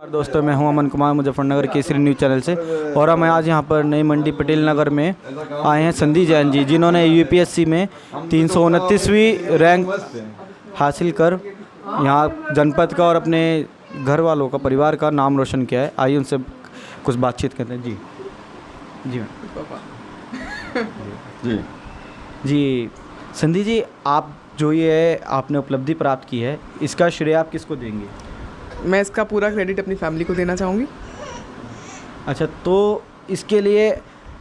दोस्तों, मैं हूं अमन कुमार मुजफ्फरनगर केसरी न्यूज़ चैनल से। और हम आज यहां पर नई मंडी पटेल नगर में आए हैं संधि जैन जी, जिन्होंने यूपीएससी में 329वीं रैंक हासिल कर यहां जनपद का और अपने घर वालों का, परिवार का नाम रोशन किया है। आइए उनसे कुछ बातचीत करते हैं। जी जी जी जी संधि जी, आप जो ये आपने उपलब्धि प्राप्त की है, इसका श्रेय आप किसको देंगे? मैं इसका पूरा क्रेडिट अपनी फैमिली को देना चाहूँगी। अच्छा, तो इसके लिए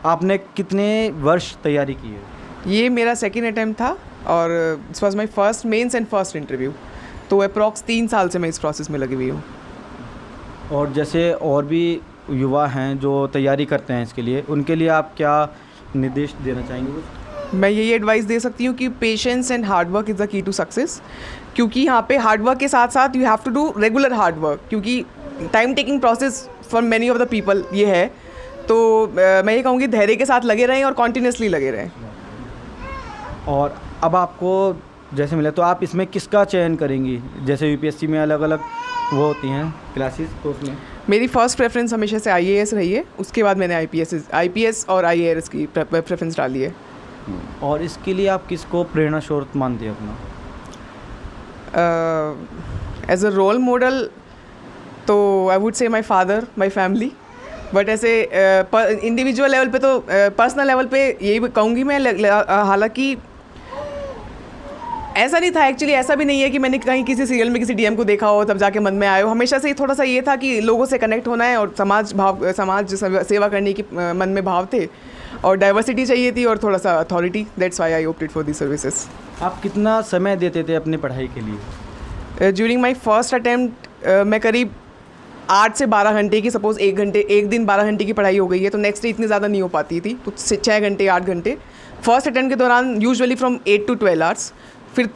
आपने कितने वर्ष तैयारी की है? ये मेरा सेकेंड अटैम्प्ट था और it's was my first mains and first interview. तो अप्रॉक्स 3 साल से मैं इस प्रोसेस में लगी हुई हूँ। और जैसे और भी युवा हैं जो तैयारी करते हैं इसके लिए, उनके लिए आप क्या निर्देश देना चाहेंगे कुछ? मैं यही एडवाइस दे सकती हूँ कि patience and hard work is the key to success. क्योंकि यहाँ पे हार्ड वर्क के साथ साथ you have to do regular hard work, क्योंकि time taking process for many of the people ये है। तो मैं ये कहूँगी धैर्य के साथ लगे रहें और कॉन्टीन्यूसली लगे रहें। और अब आपको जैसे मिला, तो आप इसमें किसका चयन करेंगी? जैसे यूपीएससी में अलग अलग वो होती हैं क्लासेस, तो उसमें मेरी फ़र्स्ट प्रेफरेंस हमेशा से आईएएस रही है। उसके बाद मैंने आईपीएस और आईएआरएस की प्रेफरेंस डाली है। और इसके लिए आप किसको प्रेरणा स्रोत मानते हैं अपना? एज अ रोल मॉडल तो I would say my father, my family. But ऐसे इंडिविजुअल लेवल पे तो पर्सनल लेवल पे यही कहूँगी मैं। हालांकि ऐसा नहीं था एक्चुअली, ऐसा भी नहीं है कि मैंने कहीं किसी सीरियल में किसी डीएम को देखा हो तब जाके मन में आया हो। हमेशा से थोड़ा सा ये था कि लोगों से कनेक्ट होना है और समाज सेवा करने की मन में भाव थे, और डाइवर्सिटी चाहिए थी और थोड़ा सा authority. That's why I opted for the services. आप कितना समय देते थे अपनी पढ़ाई के लिए? ड्यूरिंग माई फर्स्ट अटैम्प्ट मैं करीब 8 से 12 घंटे की, सपोज एक दिन 12 घंटे की पढ़ाई हो गई है तो नेक्स्ट डे इतनी ज़्यादा नहीं हो पाती थी, तो 6 घंटे 8 घंटे फर्स्ट अटैम्प्ट के दौरान, यूजुअली फ्रॉम 8 to 12 आवर्स। फिर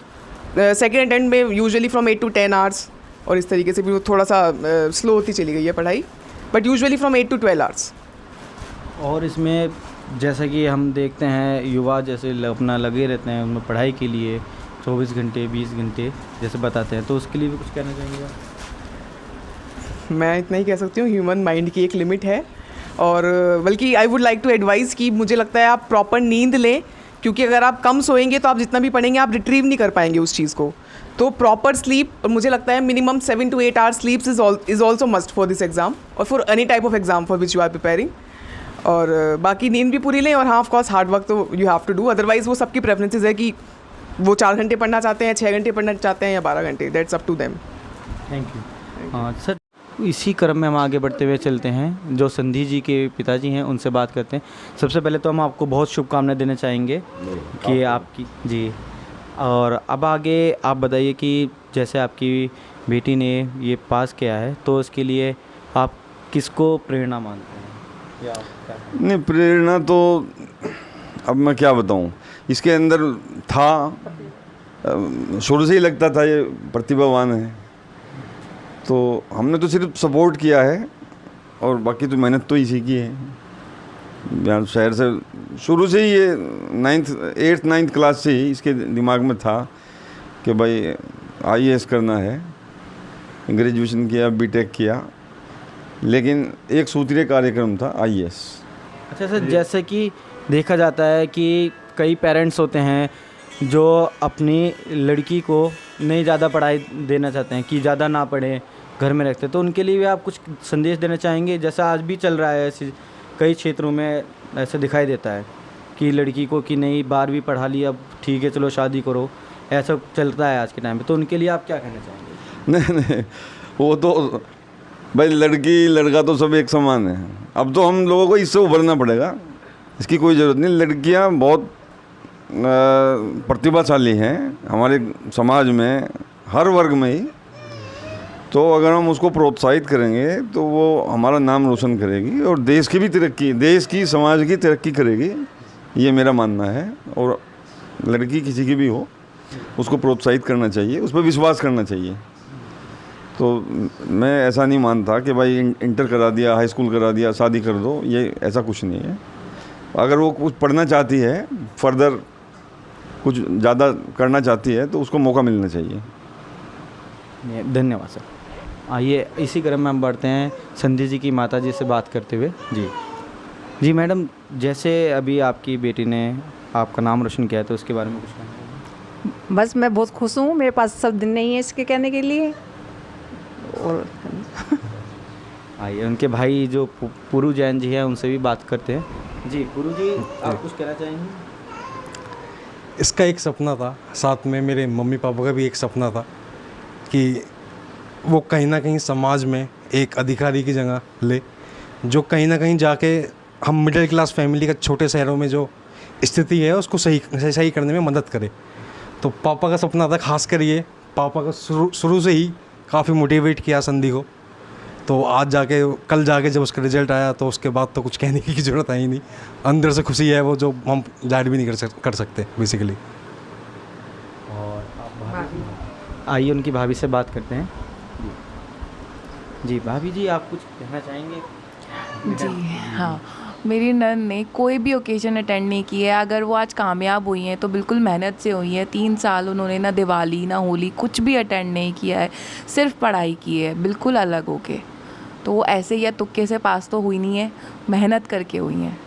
सेकेंड अटैम्प्ट में यूजुअली फ्रॉम 8 to 10 आवर्स, और इस तरीके से भी थोड़ा सा स्लो होती चली गई है पढ़ाई, but usually from 8 to 12 hours. और इसमें जैसा कि हम देखते हैं युवा जैसे अपना लगे रहते हैं उनमें पढ़ाई के लिए 24 घंटे 20 घंटे जैसे बताते हैं, तो उसके लिए भी कुछ कहना चाहेंगे? मैं इतना ही कह सकती हूँ, ह्यूमन माइंड की एक लिमिट है। और बल्कि I would like to advice कि मुझे लगता है आप प्रॉपर नींद लें, क्योंकि अगर आप कम सोएंगे तो आप जितना भी पढ़ेंगे आप रिट्रीव नहीं कर पाएंगे उस चीज़ को। तो प्रॉपर स्लीप, और मुझे लगता है minimum 7 to 8 hours sleeps is also must for this exam और for any type of exam for which you are preparing. और बाकी नींद भी पूरी लें, और हाँ ऑफ कोर्स हार्ड वर्क तो you have to do. Otherwise वो सबकी प्रेफरेंसेस है कि वो 4 घंटे पढ़ना चाहते हैं, 6 घंटे पढ़ना चाहते हैं या 12 घंटे। That's up to them. Thank you. हाँ सर, इसी क्रम में हम आगे बढ़ते हुए चलते हैं। जो संधि जी के पिताजी हैं उनसे बात करते हैं। सबसे पहले तो हम आपको बहुत शुभकामनाएं देना चाहेंगे कि आपकी जी। और अब आगे आप बताइए कि जैसे आपकी बेटी ने ये पास किया है, तो इसके लिए आप किसको प्रेरणा मानते हैं? नहीं, प्रेरणा तो अब मैं क्या बताऊं, इसके अंदर था, शुरू से ही लगता था ये प्रतिभावान है, तो हमने तो सिर्फ सपोर्ट किया है और बाकी तो मेहनत तो इसी की है। यहाँ शहर से शुरू से ही ये 8th 9th क्लास से ही इसके दिमाग में था कि भाई आईएएस करना है। ग्रेजुएशन किया, बीटेक किया, लेकिन एक सूत्रीय कार्यक्रम था आईएएस। अच्छा सर, जैसे कि देखा जाता है कि कई पेरेंट्स होते हैं जो अपनी लड़की को नहीं ज़्यादा पढ़ाई देना चाहते हैं कि ज़्यादा ना पढ़े, घर में रखते, तो उनके लिए भी आप कुछ संदेश देना चाहेंगे? जैसा आज भी चल रहा है, ऐसे कई क्षेत्रों में ऐसा दिखाई देता है कि लड़की को कि नहीं 12वीं पढ़ा ली, अब ठीक है चलो शादी करो, ऐसा चलता है आज के टाइम पे, तो उनके लिए आप क्या कहना चाहेंगे? नहीं, वो तो भाई लड़की लड़का तो सब एक समान है। अब तो हम लोगों को इससे उभरना पड़ेगा, इसकी कोई ज़रूरत नहीं। लड़कियां बहुत प्रतिभाशाली हैं हमारे समाज में, हर वर्ग में ही। तो अगर हम उसको प्रोत्साहित करेंगे तो वो हमारा नाम रोशन करेगी और देश की भी तरक्की, देश की समाज की तरक्की करेगी, ये मेरा मानना है। और लड़की किसी की भी हो, उसको प्रोत्साहित करना चाहिए, उस पर विश्वास करना चाहिए। तो मैं ऐसा नहीं मानता कि भाई इंटर करा दिया, हाई स्कूल करा दिया, शादी कर दो, ये ऐसा कुछ नहीं है। अगर वो कुछ पढ़ना चाहती है, फर्दर कुछ ज़्यादा करना चाहती है, तो उसको मौका मिलना चाहिए। धन्यवाद सर। आइए इसी क्रम में हम बढ़ते हैं संध्या जी की माता जी से बात करते हुए। जी जी मैडम, जैसे अभी आपकी बेटी ने आपका नाम रोशन किया है तो उसके बारे में कुछ कहना? बस मैं बहुत खुश हूँ, मेरे पास शब्द नहीं है इसके कहने के लिए। और आइए उनके भाई जो पुरु जैन जी हैं उनसे भी बात करते हैं। जी पुरु जी, आप कुछ कहना चाहेंगे? इसका एक सपना था, साथ में मेरे मम्मी पापा का भी एक सपना था कि वो कहीं ना कहीं समाज में एक अधिकारी की जगह ले, जो कहीं ना कहीं जाके हम मिडिल क्लास फैमिली का छोटे शहरों में जो स्थिति है उसको सही करने में मदद करे। तो पापा का सपना था, खासकर ये पापा का शुरू से ही काफ़ी मोटिवेट किया संधि को। तो आज जाके कल जाके जब उसका रिजल्ट आया तो उसके बाद तो कुछ कहने की ज़रूरत आई नहीं। अंदर से खुशी है वो, जो हम जाहिर भी नहीं कर सकते बेसिकली। आइए उनकी भाभी से बात करते हैं। जी भाभी जी, आप कुछ कहना चाहेंगे? जी हाँ, मेरी नंद ने कोई भी ओकेजन अटेंड नहीं की है। अगर वो आज कामयाब हुई हैं तो बिल्कुल मेहनत से हुई है। 3 साल उन्होंने ना दिवाली ना होली कुछ भी अटेंड नहीं किया है, सिर्फ पढ़ाई की है बिल्कुल अलग होके। तो वो ऐसे या तुक्के से पास तो हुई नहीं है, मेहनत करके हुई हैं।